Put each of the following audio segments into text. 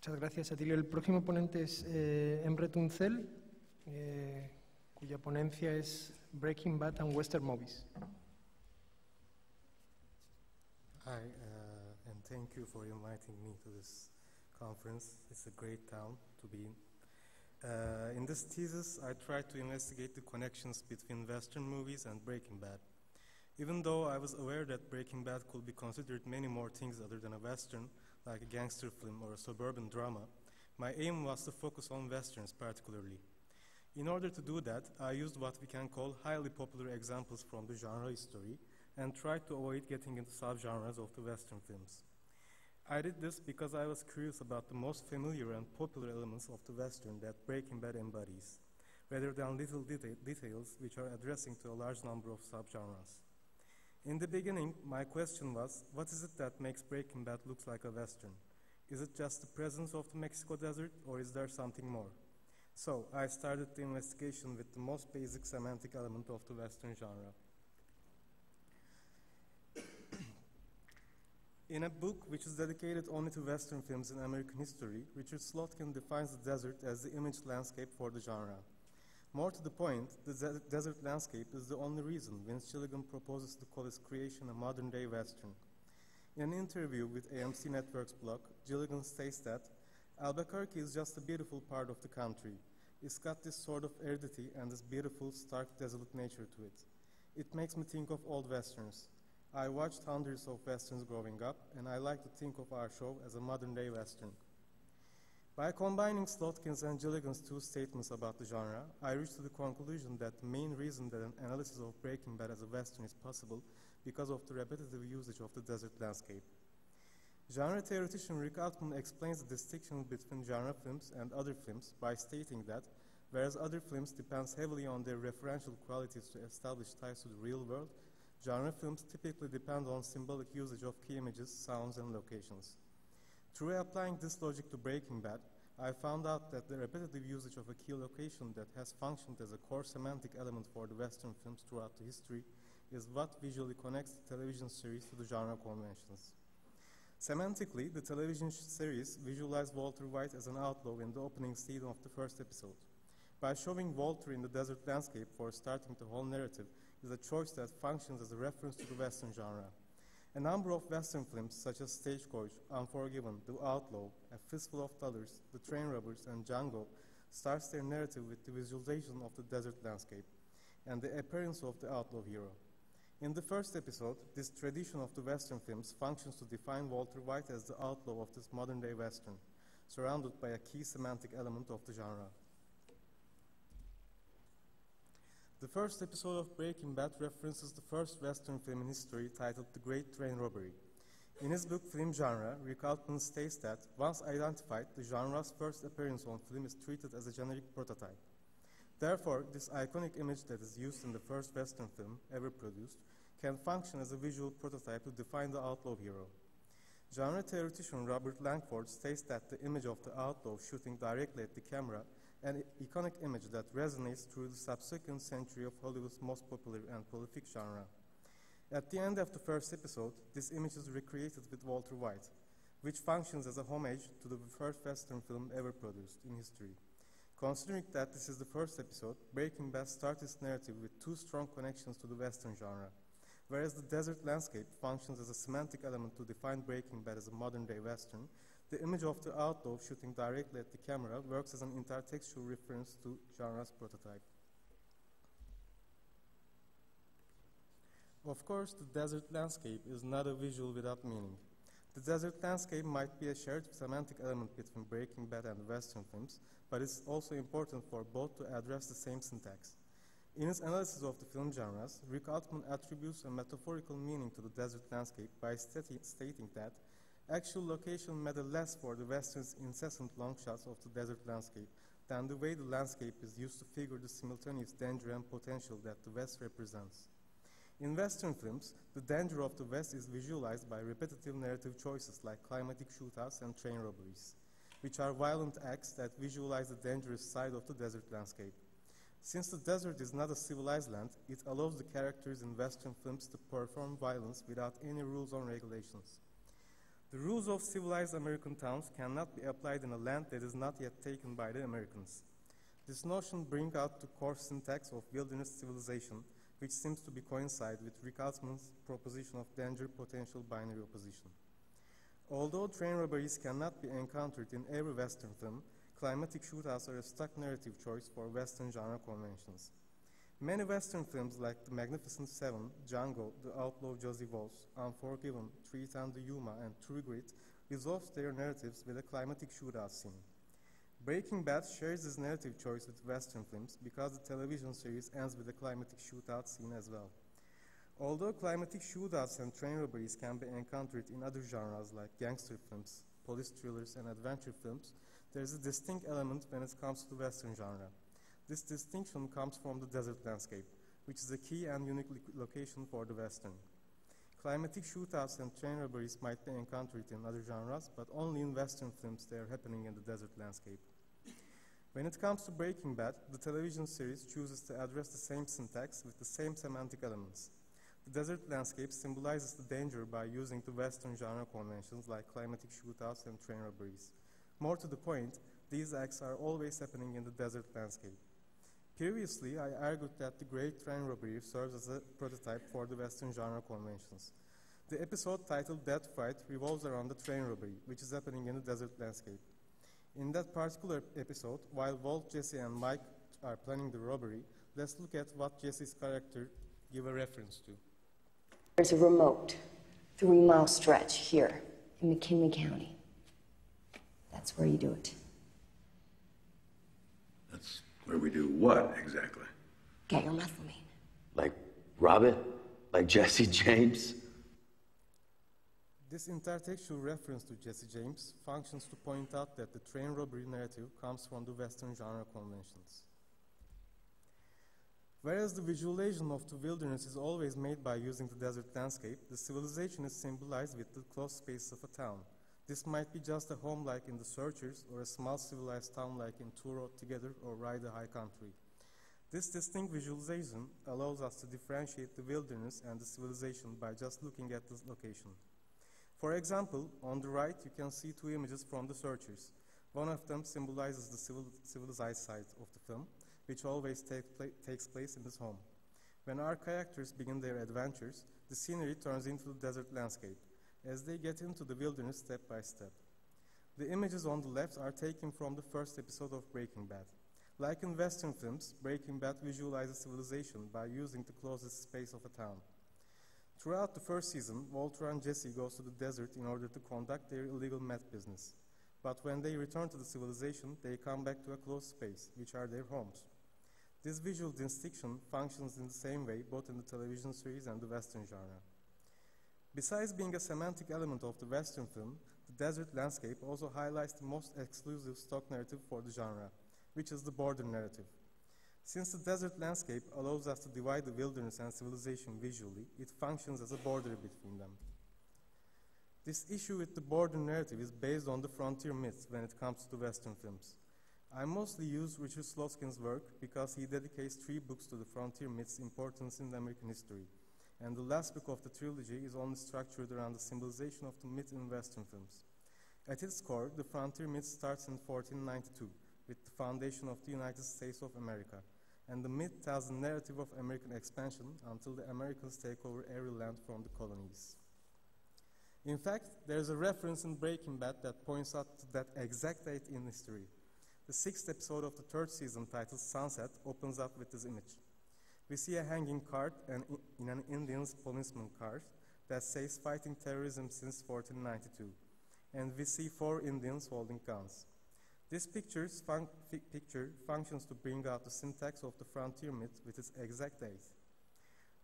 Muchas gracias, Atilio. El próximo ponente es Emre Tuncel, cuya ponencia es Breaking Bad and Western Movies. Hi, and thank you for inviting me to this conference. It's a great town to be in. In this thesis, I tried to investigate the connections between Western movies and Breaking Bad. Even though I was aware that Breaking Bad could be considered many more things other than a Western, like a gangster film or a suburban drama, my aim was to focus on Westerns particularly. In order to do that, I used what we can call highly popular examples from the genre history and tried to avoid getting into subgenres of the Western films. I did this because I was curious about the most familiar and popular elements of the Western that Breaking Bad embodies, rather than little details which are addressing to a large number of subgenres. In the beginning, my question was, what is it that makes Breaking Bad look like a Western? Is it just the presence of the Mexico desert, or is there something more? So, I started the investigation with the most basic semantic element of the Western genre. In a book which is dedicated only to Western films in American history, Richard Slotkin defines the desert as the image landscape for the genre. More to the point, the desert landscape is the only reason Vince Gilligan proposes to call his creation a modern-day Western. In an interview with AMC Network's blog, Gilligan states that Albuquerque is just a beautiful part of the country. It's got this sort of aridity and this beautiful, stark, desolate nature to it. It makes me think of old Westerns. I watched hundreds of Westerns growing up, and I like to think of our show as a modern-day Western. By combining Slotkin's and Gilligan's two statements about the genre, I reached to the conclusion that the main reason that an analysis of Breaking Bad as a Western is possible because of the repetitive usage of the desert landscape. Genre theoretician Rick Altman explains the distinction between genre films and other films by stating that, whereas other films depend heavily on their referential qualities to establish ties to the real world, genre films typically depend on symbolic usage of key images, sounds, and locations. Through applying this logic to Breaking Bad, I found out that the repetitive usage of a key location that has functioned as a core semantic element for the Western films throughout the history is what visually connects the television series to the genre conventions. Semantically, the television series visualized Walter White as an outlaw in the opening scene of the first episode. By showing Walter in the desert landscape for starting the whole narrative is a choice that functions as a reference to the Western genre. A number of Western films, such as Stagecoach, Unforgiven, The Outlaw, A Fistful of Dollars, The Train Robbers, and Django, starts their narrative with the visualization of the desert landscape and the appearance of the outlaw hero. In the first episode, this tradition of the Western films functions to define Walter White as the outlaw of this modern-day Western, surrounded by a key semantic element of the genre. The first episode of Breaking Bad references the first Western film in history titled The Great Train Robbery. In his book Film Genre, Rick Altman states that, once identified, the genre's first appearance on film is treated as a generic prototype. Therefore, this iconic image that is used in the first Western film ever produced can function as a visual prototype to define the outlaw hero. Genre theoretician Robert Langford states that the image of the outlaw shooting directly at the camera an iconic image that resonates through the subsequent century of Hollywood's most popular and prolific genre. At the end of the first episode, this image is recreated with Walter White, which functions as a homage to the first Western film ever produced in history. Considering that this is the first episode, Breaking Bad starts its narrative with two strong connections to the Western genre. Whereas the desert landscape functions as a semantic element to define Breaking Bad as a modern-day Western, the image of the outlaw shooting directly at the camera works as an intertextual reference to genre's prototype. Of course, the desert landscape is not a visual without meaning. The desert landscape might be a shared semantic element between Breaking Bad and Western films, but it's also important for both to address the same syntax. In his analysis of the film genres, Rick Altman attributes a metaphorical meaning to the desert landscape by stating that actual location mattered less for the Western's incessant long shots of the desert landscape than the way the landscape is used to figure the simultaneous danger and potential that the West represents. In Western films, the danger of the West is visualized by repetitive narrative choices like climatic shootouts and train robberies, which are violent acts that visualize the dangerous side of the desert landscape. Since the desert is not a civilized land, it allows the characters in Western films to perform violence without any rules or regulations. The rules of civilized American towns cannot be applied in a land that is not yet taken by the Americans. This notion brings out the core syntax of wilderness civilization, which seems to be coincide with Rick Altman's proposition of danger-potential binary opposition. Although train robberies cannot be encountered in every Western film, climatic shootouts are a stock narrative choice for Western genre conventions. Many Western films like The Magnificent Seven, Django, The Outlaw Josey Wales, Unforgiven, 310 to Yuma, and True Grit resolve their narratives with a climatic shootout scene. Breaking Bad shares this narrative choice with Western films because the television series ends with a climatic shootout scene as well. Although climatic shootouts and train robberies can be encountered in other genres like gangster films, police thrillers, and adventure films, there is a distinct element when it comes to the Western genre. This distinction comes from the desert landscape, which is a key and unique location for the Western. Climatic shootouts and train robberies might be encountered in other genres, but only in Western films they are happening in the desert landscape. When it comes to Breaking Bad, the television series chooses to address the same syntax with the same semantic elements. The desert landscape symbolizes the danger by using the Western genre conventions like climatic shootouts and train robberies. More to the point, these acts are always happening in the desert landscape. Previously, I argued that the Great Train Robbery serves as a prototype for the Western genre conventions. The episode titled Death Fight revolves around the train robbery, which is happening in the desert landscape. In that particular episode, while Walt, Jesse, and Mike are planning the robbery, let's look at what Jesse's character give a reference to. There's a remote 3-mile stretch here in McKinley County. That's where you do it. That's where we do what, exactly? Get your methylamine. Like Robin? Like Jesse James? This intertextual reference to Jesse James functions to point out that the train robbery narrative comes from the Western genre conventions. Whereas the visualization of the wilderness is always made by using the desert landscape, the civilization is symbolized with the closed space of a town. This might be just a home like in The Searchers, or a small civilized town like in Two Rode Together or Ride the High Country. This distinct visualization allows us to differentiate the wilderness and the civilization by just looking at the location. For example, on the right you can see two images from The Searchers. One of them symbolizes the civilized side of the film, which always takes place in this home. When our characters begin their adventures, the scenery turns into the desert landscape, as they get into the wilderness step by step. The images on the left are taken from the first episode of Breaking Bad. Like in Western films, Breaking Bad visualizes civilization by using the closest space of a town. Throughout the first season, Walter and Jesse go to the desert in order to conduct their illegal meth business. But when they return to the civilization, they come back to a closed space, which are their homes. This visual distinction functions in the same way both in the television series and the Western genre. Besides being a semantic element of the Western film, the desert landscape also highlights the most exclusive stock narrative for the genre, which is the border narrative. Since the desert landscape allows us to divide the wilderness and civilization visually, it functions as a border between them. This issue with the border narrative is based on the frontier myths when it comes to Western films. I mostly use Richard Slotkin's work because he dedicates 3 books to the frontier myths' importance in American history, and the last book of the trilogy is only structured around the symbolization of the myth in Western films. At its core, the frontier myth starts in 1492 with the foundation of the United States of America, and the myth tells the narrative of American expansion until the Americans take over every land from the colonies. In fact, there is a reference in Breaking Bad that points out to that exact date in history. The 6th episode of the 3rd season, titled Sunset, opens up with this image. We see a hanging cart in an Indian policeman car that says fighting terrorism since 1492, and we see 4 Indians holding guns. This picture functions to bring out the syntax of the frontier myth with its exact date.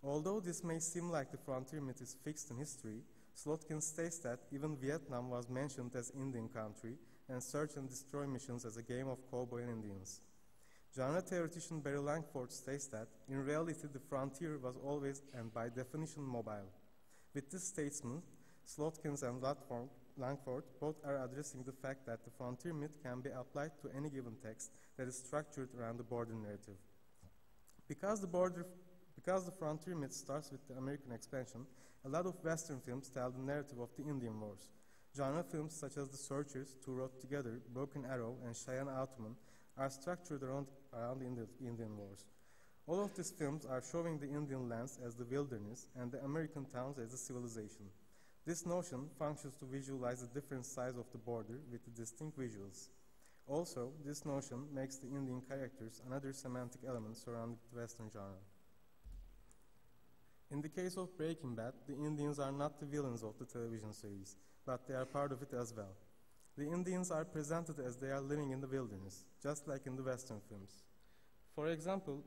Although this may seem like the frontier myth is fixed in history, Slotkin states that even Vietnam was mentioned as Indian country and search and destroy missions as a game of cowboy and Indians. Genre theoretician Barry Langford states that, in reality, the frontier was always and by definition mobile. With this statement, Slotkins and Langford both are addressing the fact that the frontier myth can be applied to any given text that is structured around the border narrative. Because the frontier myth starts with the American expansion, a lot of Western films tell the narrative of the Indian Wars. Genre films such as The Searchers, Two Rode Together, Broken Arrow, and Cheyenne Autumn are structured around the Indian Wars. All of these films are showing the Indian lands as the wilderness and the American towns as the civilization. This notion functions to visualize the different sides of the border with the distinct visuals. Also, this notion makes the Indian characters another semantic element surrounding the Western genre. In the case of Breaking Bad, the Indians are not the villains of the television series, but they are part of it as well. The Indians are presented as they are living in the wilderness, just like in the Western films. For example,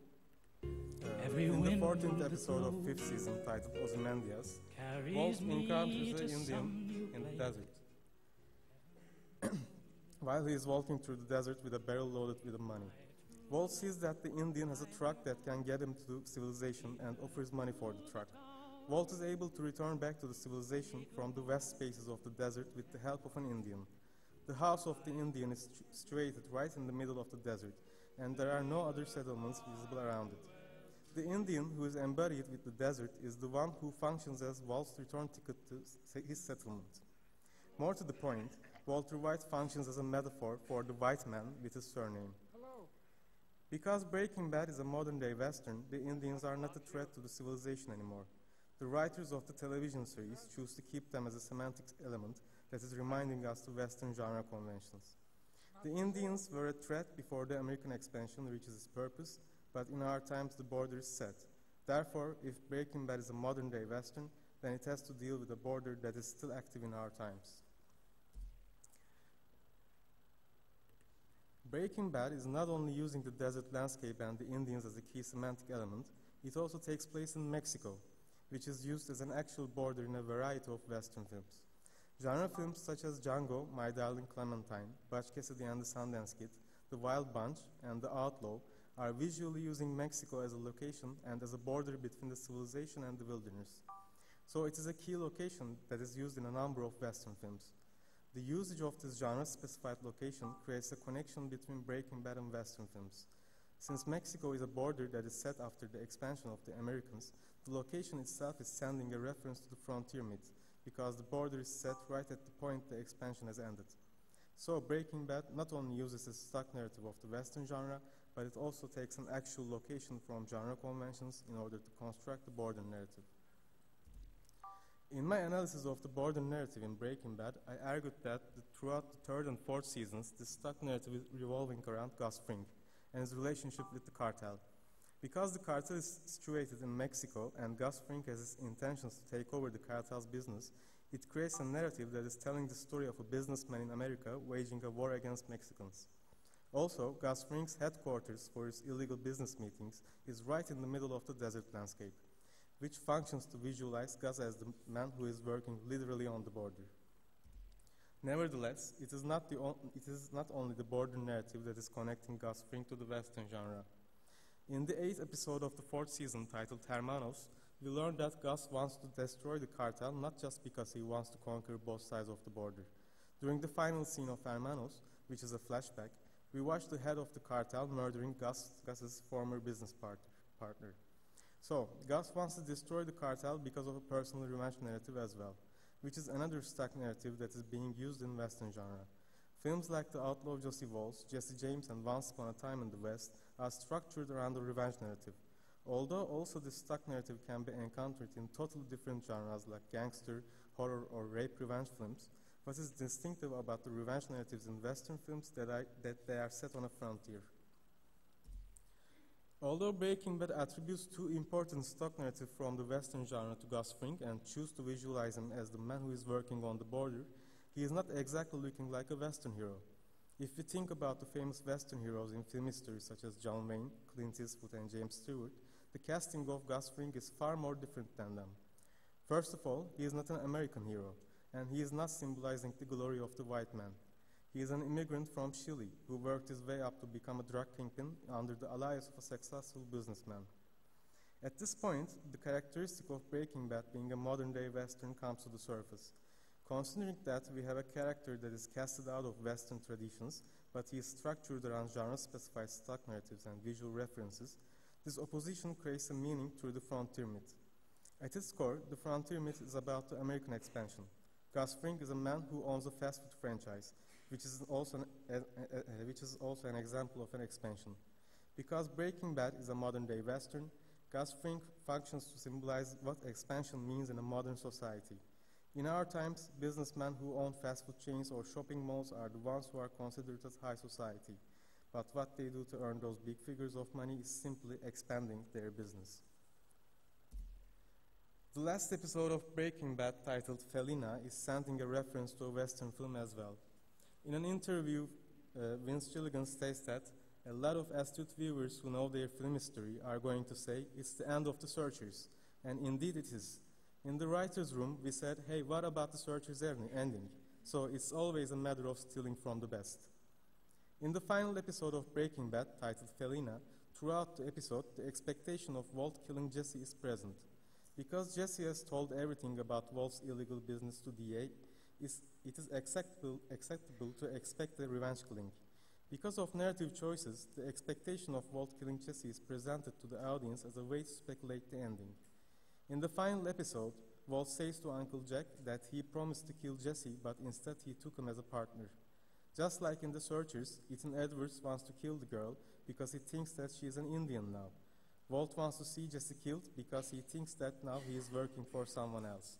in the 14th episode of 5th season titled Ozymandias, Walt encounters an Indian in the desert. While he is walking through the desert with a barrel loaded with money, Walt sees that the Indian has a truck that can get him to civilization and offers money for the truck. Walt is able to return back to the civilization from the vast spaces of the desert with the help of an Indian. The house of the Indian is situated right in the middle of the desert, and there are no other settlements visible around it. The Indian who is embodied with the desert is the one who functions as Walt's return ticket to his settlement. More to the point, Walter White functions as a metaphor for the white man with his surname. Because Breaking Bad is a modern-day Western, the Indians are not a threat to the civilization anymore. The writers of the television series choose to keep them as a semantic element that is reminding us of Western genre conventions. The Indians were a threat before the American expansion reaches its purpose, but in our times the border is set. Therefore, if Breaking Bad is a modern-day Western, then it has to deal with a border that is still active in our times. Breaking Bad is not only using the desert landscape and the Indians as a key semantic element, it also takes place in Mexico, which is used as an actual border in a variety of Western films. Genre films such as Django, My Darling Clementine, Butch Cassidy and the Sundance Kid, The Wild Bunch, and The Outlaw are visually using Mexico as a location and as a border between the civilization and the wilderness. So it is a key location that is used in a number of Western films. The usage of this genre-specified location creates a connection between Breaking Bad and Western films. Since Mexico is a border that is set after the expansion of the Americans, the location itself is sending a reference to the frontier myth, because the border is set right at the point the expansion has ended. So Breaking Bad not only uses the stock narrative of the Western genre, but it also takes an actual location from genre conventions in order to construct the border narrative. In my analysis of the border narrative in Breaking Bad, I argued that throughout the 3rd and 4th seasons, the stock narrative is revolving around Gus Fring and his relationship with the cartel. Because the cartel is situated in Mexico and Gus Fring has his intentions to take over the cartel's business, it creates a narrative that is telling the story of a businessman in America waging a war against Mexicans. Also, Gus Fring's headquarters for his illegal business meetings is right in the middle of the desert landscape, which functions to visualize Gus as the man who is working literally on the border. Nevertheless, it is not only the border narrative that is connecting Gus Fring to the Western genre. In the 8th episode of the 4th season titled Hermanos, we learn that Gus wants to destroy the cartel not just because he wants to conquer both sides of the border. During the final scene of Hermanos, which is a flashback, we watch the head of the cartel murdering Gus's former business partner. So, Gus wants to destroy the cartel because of a personal revenge narrative as well, which is another stock narrative that is being used in Western genre. Films like The Outlaw Josey Wales, Jesse James, and Once Upon a Time in the West are structured around the revenge narrative, although also this stock narrative can be encountered in totally different genres like gangster, horror, or rape revenge films. What is distinctive about the revenge narratives in Western films that they are set on a frontier. Although Breaking Bad attributes two important stock narratives from the Western genre to Gus Fring and choose to visualize him as the man who is working on the border, he is not exactly looking like a Western hero. If we think about the famous Western heroes in film history such as John Wayne, Clint Eastwood, and James Stewart, the casting of Gus Fring is far more different than them. First of all, he is not an American hero, and he is not symbolizing the glory of the white man. He is an immigrant from Chile who worked his way up to become a drug kingpin under the alias of a successful businessman. At this point, the characteristic of Breaking Bad being a modern-day Western comes to the surface. Considering that we have a character that is casted out of Western traditions, but he is structured around genre-specified stock narratives and visual references, this opposition creates a meaning through the frontier myth. At its core, the frontier myth is about the American expansion. Gus Fring is a man who owns a fast food franchise, which is also an example of an expansion. Because Breaking Bad is a modern-day Western, Gus Fring functions to symbolize what expansion means in a modern society. In our times, businessmen who own fast food chains or shopping malls are the ones who are considered as high society. But what they do to earn those big figures of money is simply expanding their business. The last episode of Breaking Bad, titled Felina, is sending a reference to a Western film as well. In an interview, Vince Gilligan states that a lot of astute viewers who know their film history are going to say it's the end of The Searchers, and indeed it is. In the writer's room, we said, hey, what about The Searchers ending? So it's always a matter of stealing from the best. In the final episode of Breaking Bad, titled Felina, throughout the episode, the expectation of Walt killing Jesse is present. Because Jesse has told everything about Walt's illegal business to DA, it is acceptable to expect a revenge killing. Because of narrative choices, the expectation of Walt killing Jesse is presented to the audience as a way to speculate the ending. In the final episode, Walt says to Uncle Jack that he promised to kill Jesse, but instead he took him as a partner. Just like in The Searchers, Ethan Edwards wants to kill the girl because he thinks that she is an Indian now. Walt wants to see Jesse killed because he thinks that now he is working for someone else.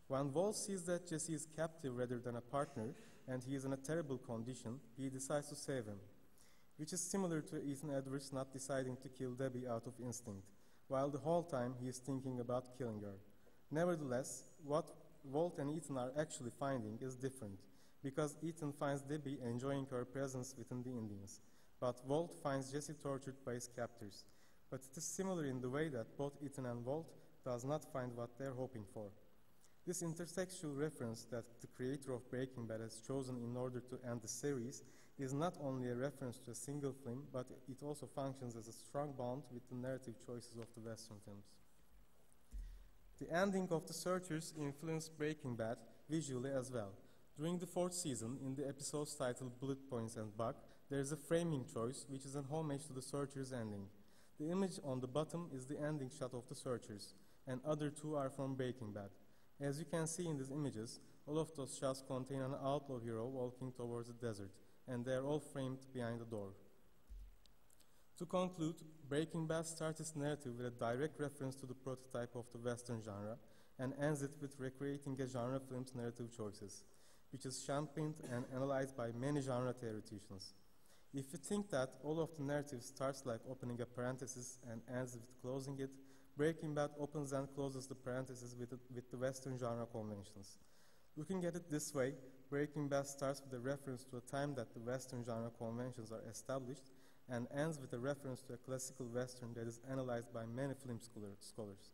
When Walt sees that Jesse is captive rather than a partner, and he is in a terrible condition, he decides to save him, which is similar to Ethan Edwards not deciding to kill Debbie out of instinct, while the whole time he is thinking about killing her. Nevertheless, what Walt and Ethan are actually finding is different, because Ethan finds Debbie enjoying her presence within the Indians, but Walt finds Jesse tortured by his captors. But it is similar in the way that both Ethan and Walt does not find what they're hoping for. This intertextual reference that the creator of Breaking Bad has chosen in order to end the series is not only a reference to a single film, but it also functions as a strong bond with the narrative choices of the Western films. The ending of The Searchers influenced Breaking Bad visually as well. During the 4th season, in the episodes titled Bullet Points and Bug, there is a framing choice which is an homage to The Searchers ending. The image on the bottom is the ending shot of The Searchers, and other two are from Breaking Bad. As you can see in these images, all of those shots contain an outlaw hero walking towards the desert, and they are all framed behind a door. To conclude, Breaking Bad starts its narrative with a direct reference to the prototype of the Western genre, and ends it with recreating a genre film's narrative choices, which is championed and analyzed by many genre theoreticians. If you think that all of the narrative starts like opening a parenthesis and ends with closing it, Breaking Bad opens and closes the parenthesis with the Western genre conventions. Looking at it this way, Breaking Bad starts with a reference to a time that the Western genre conventions are established, and ends with a reference to a classical Western that is analyzed by many film scholars.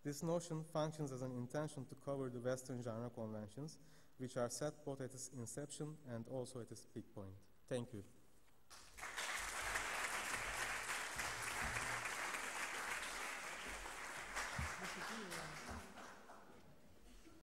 This notion functions as an intention to cover the Western genre conventions, which are set both at its inception and also at its peak point. Thank you.